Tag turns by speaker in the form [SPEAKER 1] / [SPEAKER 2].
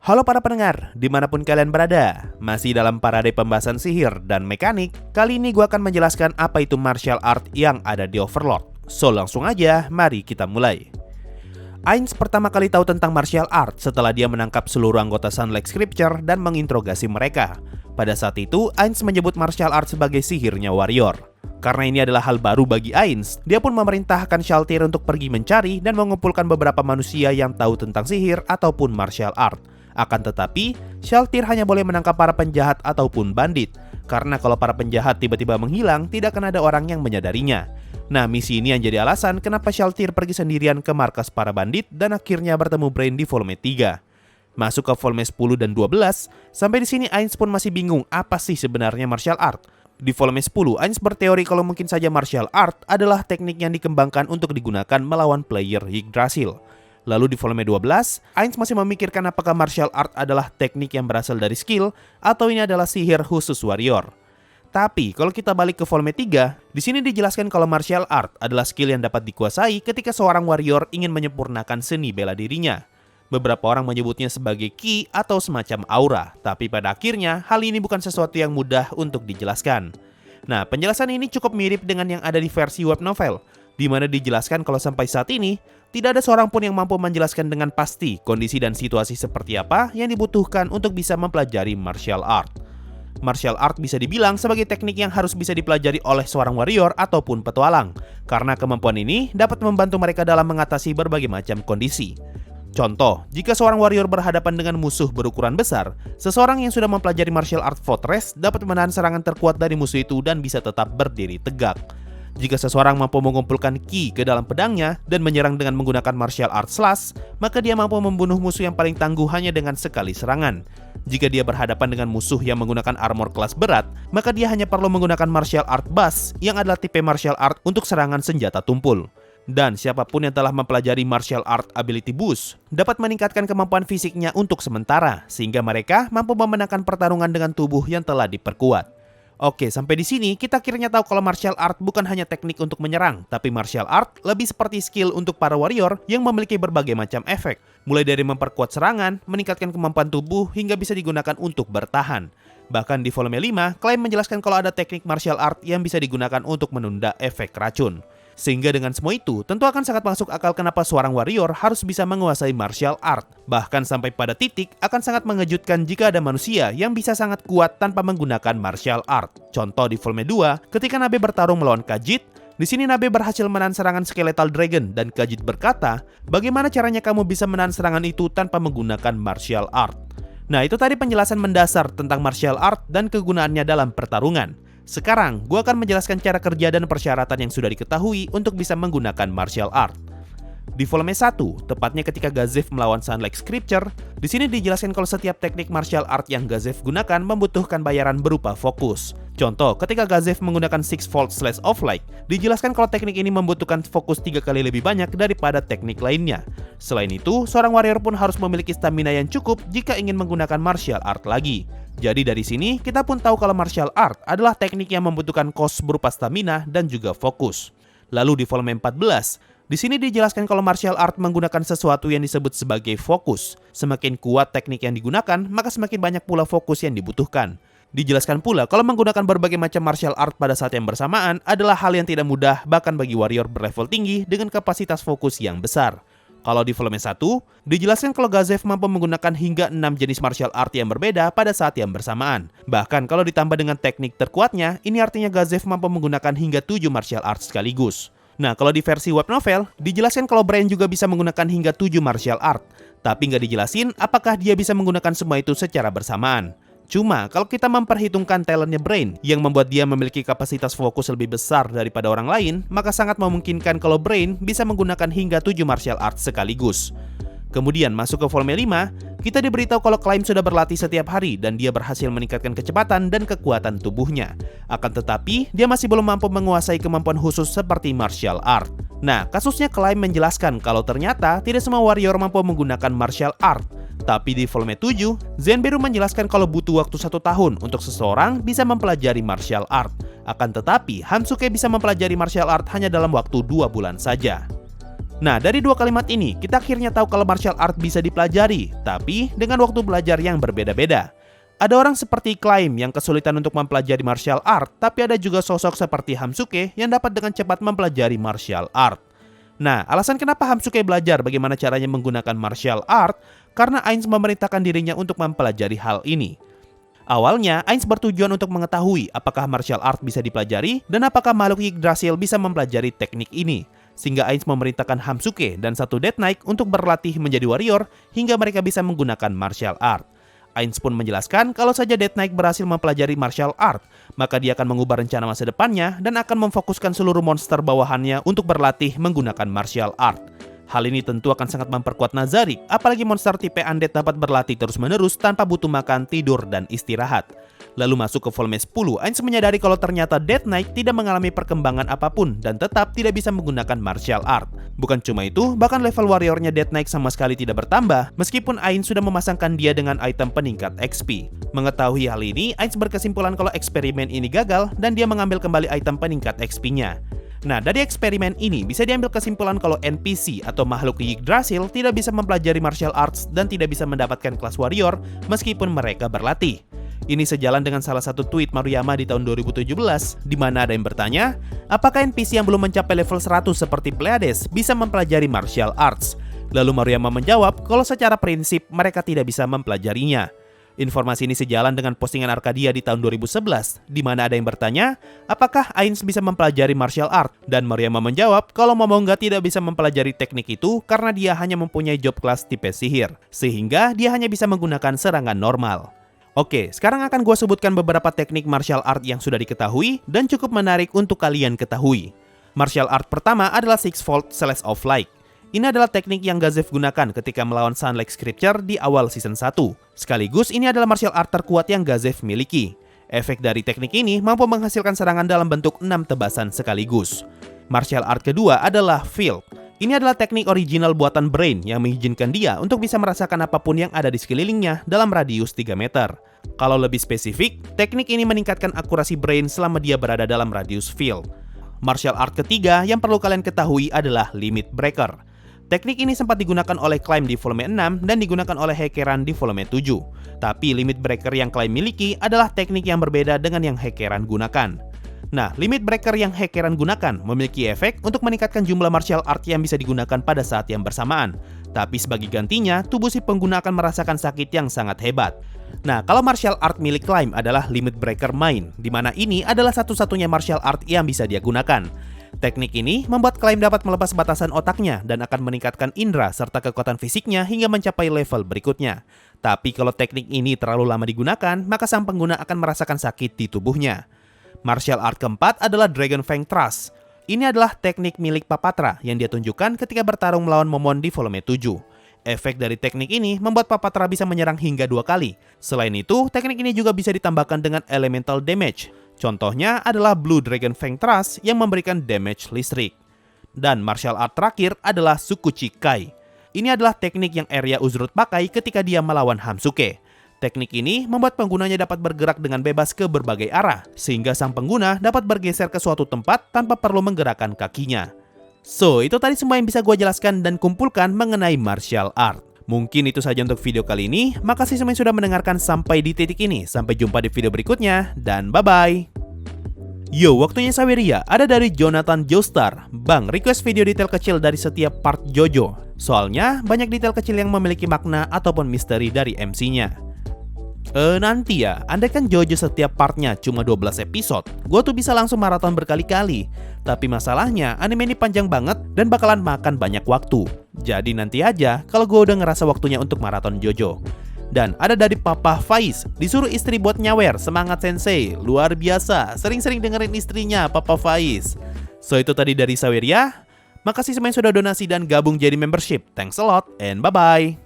[SPEAKER 1] Halo para pendengar, dimanapun kalian berada. Masih dalam parade pembahasan sihir dan mekanik. Kali ini gue akan menjelaskan apa itu martial art yang ada di Overlord. So langsung aja, mari kita mulai. Ainz pertama kali tahu tentang martial art setelah dia menangkap seluruh anggota Sunlight Scripture dan menginterogasi mereka. Pada saat itu, Ainz menyebut martial art sebagai sihirnya warrior. Karena ini adalah hal baru bagi Ainz, dia pun memerintahkan Shaltir untuk pergi mencari dan mengumpulkan beberapa manusia yang tahu tentang sihir ataupun martial art. Akan tetapi, Shaltir hanya boleh menangkap para penjahat ataupun bandit. Karena kalau para penjahat tiba-tiba menghilang, tidak akan ada orang yang menyadarinya. Nah, misi ini yang jadi alasan kenapa Shaltir pergi sendirian ke markas para bandit dan akhirnya bertemu Brain di volume 3. Masuk ke volume 10 dan 12, sampai di sini Ainz pun masih bingung apa sih sebenarnya martial art. Di volume 10, Ainz berteori kalau mungkin saja martial art adalah teknik yang dikembangkan untuk digunakan melawan player Yggdrasil. Lalu di volume 12, Ainz masih memikirkan apakah martial art adalah teknik yang berasal dari skill atau ini adalah sihir khusus warrior. Tapi kalau kita balik ke volume 3, di sini dijelaskan kalau martial art adalah skill yang dapat dikuasai ketika seorang warrior ingin menyempurnakan seni bela dirinya. Beberapa orang menyebutnya sebagai ki atau semacam aura, tapi pada akhirnya hal ini bukan sesuatu yang mudah untuk dijelaskan. Nah, penjelasan ini cukup mirip dengan yang ada di versi web novel, di mana dijelaskan kalau sampai saat ini tidak ada seorang pun yang mampu menjelaskan dengan pasti kondisi dan situasi seperti apa yang dibutuhkan untuk bisa mempelajari martial art. Martial art bisa dibilang sebagai teknik yang harus bisa dipelajari oleh seorang warrior ataupun petualang, karena kemampuan ini dapat membantu mereka dalam mengatasi berbagai macam kondisi. Contoh, jika seorang warrior berhadapan dengan musuh berukuran besar, seseorang yang sudah mempelajari martial art fortress dapat menahan serangan terkuat dari musuh itu dan bisa tetap berdiri tegak. Jika seseorang mampu mengumpulkan ki ke dalam pedangnya dan menyerang dengan menggunakan martial art slash, maka dia mampu membunuh musuh yang paling tangguh hanya dengan sekali serangan. Jika dia berhadapan dengan musuh yang menggunakan armor kelas berat, maka dia hanya perlu menggunakan martial art bass yang adalah tipe martial art untuk serangan senjata tumpul. Dan siapapun yang telah mempelajari martial art ability boost dapat meningkatkan kemampuan fisiknya untuk sementara, sehingga mereka mampu memenangkan pertarungan dengan tubuh yang telah diperkuat. Oke, sampai di sini kita akhirnya tahu kalau martial art bukan hanya teknik untuk menyerang, tapi martial art lebih seperti skill untuk para warrior yang memiliki berbagai macam efek, mulai dari memperkuat serangan, meningkatkan kemampuan tubuh, hingga bisa digunakan untuk bertahan. Bahkan di volume 5, Claim menjelaskan kalau ada teknik martial art yang bisa digunakan untuk menunda efek racun. Sehingga dengan semua itu, tentu akan sangat masuk akal kenapa seorang warrior harus bisa menguasai martial art. Bahkan sampai pada titik, akan sangat mengejutkan jika ada manusia yang bisa sangat kuat tanpa menggunakan martial art. Contoh di volume 2, ketika Nabe bertarung melawan Khajiit, di sini Nabe berhasil menahan serangan Skeletal Dragon dan Khajiit berkata, bagaimana caranya kamu bisa menahan serangan itu tanpa menggunakan martial art? Nah, itu tadi penjelasan mendasar tentang martial art dan kegunaannya dalam pertarungan. Sekarang, gue akan menjelaskan cara kerja dan persyaratan yang sudah diketahui untuk bisa menggunakan martial art. Di volume 1, tepatnya ketika Gazef melawan Sunlight Scripture, di sini dijelaskan kalau setiap teknik martial art yang Gazef gunakan membutuhkan bayaran berupa fokus. Contoh, ketika Gazef menggunakan Sixfold Slash of Light, dijelaskan kalau teknik ini membutuhkan fokus 3 kali lebih banyak daripada teknik lainnya. Selain itu, seorang warrior pun harus memiliki stamina yang cukup jika ingin menggunakan martial art lagi. Jadi dari sini, kita pun tahu kalau martial art adalah teknik yang membutuhkan cost berupa stamina dan juga fokus. Lalu di volume 14, di sini dijelaskan kalau martial art menggunakan sesuatu yang disebut sebagai fokus. Semakin kuat teknik yang digunakan, maka semakin banyak pula fokus yang dibutuhkan. Dijelaskan pula kalau menggunakan berbagai macam martial art pada saat yang bersamaan adalah hal yang tidak mudah bahkan bagi warrior berlevel tinggi dengan kapasitas fokus yang besar. Kalau di volume 1, dijelaskan kalau Gazef mampu menggunakan hingga 6 jenis martial art yang berbeda pada saat yang bersamaan. Bahkan kalau ditambah dengan teknik terkuatnya, ini artinya Gazef mampu menggunakan hingga 7 martial art sekaligus. Nah, kalau di versi web novel, dijelaskan kalau Brain juga bisa menggunakan hingga 7 martial art. Tapi nggak dijelasin apakah dia bisa menggunakan semua itu secara bersamaan. Cuma, kalau kita memperhitungkan talentnya Brain yang membuat dia memiliki kapasitas fokus lebih besar daripada orang lain, maka sangat memungkinkan kalau Brain bisa menggunakan hingga 7 martial art sekaligus. Kemudian masuk ke volume 5, kita diberitahu kalau Claim sudah berlatih setiap hari dan dia berhasil meningkatkan kecepatan dan kekuatan tubuhnya. Akan tetapi, dia masih belum mampu menguasai kemampuan khusus seperti martial art. Nah, kasusnya Claim menjelaskan kalau ternyata tidak semua warrior mampu menggunakan martial art. Tapi di volume 7, Zenberu menjelaskan kalau butuh waktu 1 tahun untuk seseorang bisa mempelajari martial art. Akan tetapi, Hansuke bisa mempelajari martial art hanya dalam waktu 2 bulan saja. Nah, dari dua kalimat ini, kita akhirnya tahu kalau martial art bisa dipelajari, tapi dengan waktu belajar yang berbeda-beda. Ada orang seperti Claim yang kesulitan untuk mempelajari martial art, tapi ada juga sosok seperti Hamsuke yang dapat dengan cepat mempelajari martial art. Nah, alasan kenapa Hamsuke belajar bagaimana caranya menggunakan martial art, karena Ainz memerintahkan dirinya untuk mempelajari hal ini. Awalnya, Ainz bertujuan untuk mengetahui apakah martial art bisa dipelajari dan apakah makhluk Yggdrasil bisa mempelajari teknik ini. Sehingga Ainz memerintahkan Hamsuke dan satu Death Knight untuk berlatih menjadi warrior hingga mereka bisa menggunakan martial art. Ainz pun menjelaskan kalau saja Death Knight berhasil mempelajari martial art, maka dia akan mengubah rencana masa depannya dan akan memfokuskan seluruh monster bawahannya untuk berlatih menggunakan martial art. Hal ini tentu akan sangat memperkuat Nazarick, apalagi monster tipe undead dapat berlatih terus-menerus tanpa butuh makan, tidur, dan istirahat. Lalu masuk ke volume 10, Ainz menyadari kalau ternyata Death Knight tidak mengalami perkembangan apapun dan tetap tidak bisa menggunakan martial art. Bukan cuma itu, bahkan level warriornya Death Knight sama sekali tidak bertambah, meskipun Ainz sudah memasangkan dia dengan item peningkat XP. Mengetahui hal ini, Ainz berkesimpulan kalau eksperimen ini gagal dan dia mengambil kembali item peningkat XP-nya. Nah, dari eksperimen ini bisa diambil kesimpulan kalau NPC atau makhluk Yggdrasil tidak bisa mempelajari martial arts dan tidak bisa mendapatkan kelas warrior meskipun mereka berlatih. Ini sejalan dengan salah satu tweet Maruyama di tahun 2017, di mana ada yang bertanya, apakah NPC yang belum mencapai level 100 seperti Pleiades bisa mempelajari martial arts? Lalu Maruyama menjawab kalau secara prinsip mereka tidak bisa mempelajarinya. Informasi ini sejalan dengan postingan Arcadia di tahun 2011, di mana ada yang bertanya, apakah Ainz bisa mempelajari martial art? Dan Maruyama menjawab kalau Momonga tidak bisa mempelajari teknik itu karena dia hanya mempunyai job class tipe sihir, sehingga dia hanya bisa menggunakan serangan normal. Oke, sekarang akan gue sebutkan beberapa teknik martial art yang sudah diketahui dan cukup menarik untuk kalian ketahui. Martial art pertama adalah Sixfold Slash of Light. Ini adalah teknik yang Gazef gunakan ketika melawan Sunlight Scripture di awal season 1. Sekaligus ini adalah martial art terkuat yang Gazef miliki. Efek dari teknik ini mampu menghasilkan serangan dalam bentuk 6 tebasan sekaligus. Martial art kedua adalah Field. Ini adalah teknik original buatan Brain yang mengizinkan dia untuk bisa merasakan apapun yang ada di sekelilingnya dalam radius 3 meter. Kalau lebih spesifik, teknik ini meningkatkan akurasi Brain selama dia berada dalam radius Field. Martial art ketiga yang perlu kalian ketahui adalah Limit Breaker. Teknik ini sempat digunakan oleh Claim di volume 6 dan digunakan oleh Hekeran di volume 7. Tapi Limit Breaker yang Claim miliki adalah teknik yang berbeda dengan yang Hekeran gunakan. Nah, Limit Breaker yang Hekeran gunakan memiliki efek untuk meningkatkan jumlah martial art yang bisa digunakan pada saat yang bersamaan. Tapi sebagai gantinya, tubuh si pengguna akan merasakan sakit yang sangat hebat. Nah, kalau martial art milik Claim adalah Limit Breaker Mind, di mana ini adalah satu-satunya martial art yang bisa dia gunakan. Teknik ini membuat Claim dapat melepas batasan otaknya dan akan meningkatkan indera serta kekuatan fisiknya hingga mencapai level berikutnya. Tapi kalau teknik ini terlalu lama digunakan, maka sang pengguna akan merasakan sakit di tubuhnya. Martial art keempat adalah Dragon Fang Thrust. Ini adalah teknik milik Papatra yang dia tunjukkan ketika bertarung melawan Momon di volume 7. Efek dari teknik ini membuat Papatra bisa menyerang hingga 2 kali. Selain itu, teknik ini juga bisa ditambahkan dengan elemental damage. Contohnya adalah Blue Dragon Fang Thrust yang memberikan damage listrik. Dan martial art terakhir adalah Sukuchi Kai. Ini adalah teknik yang Area Uzrut pakai ketika dia melawan Hamsuke. Teknik ini membuat penggunanya dapat bergerak dengan bebas ke berbagai arah, sehingga sang pengguna dapat bergeser ke suatu tempat tanpa perlu menggerakkan kakinya. So, itu tadi semua yang bisa gue jelaskan dan kumpulkan mengenai martial art. Mungkin itu saja untuk video kali ini. Makasih semua yang sudah mendengarkan sampai di titik ini. Sampai jumpa di video berikutnya, dan bye-bye. Yo, waktunya Saweria, ada dari Jonathan Joestar. Bang, request video detail kecil dari setiap part JoJo. Soalnya, banyak detail kecil yang memiliki makna ataupun misteri dari MC-nya. Nanti ya, andaikan JoJo setiap partnya cuma 12 episode, gue tuh bisa langsung maraton berkali-kali. Tapi masalahnya, anime ini panjang banget dan bakalan makan banyak waktu. Jadi nanti aja kalau gue udah ngerasa waktunya untuk maraton JoJo. Dan ada dari Papa Faiz, disuruh istri buat nyawer, semangat sensei, luar biasa, sering-sering dengerin istrinya Papa Faiz. So itu tadi dari Saweria, makasih semua yang sudah donasi dan gabung jadi membership, thanks a lot and bye-bye.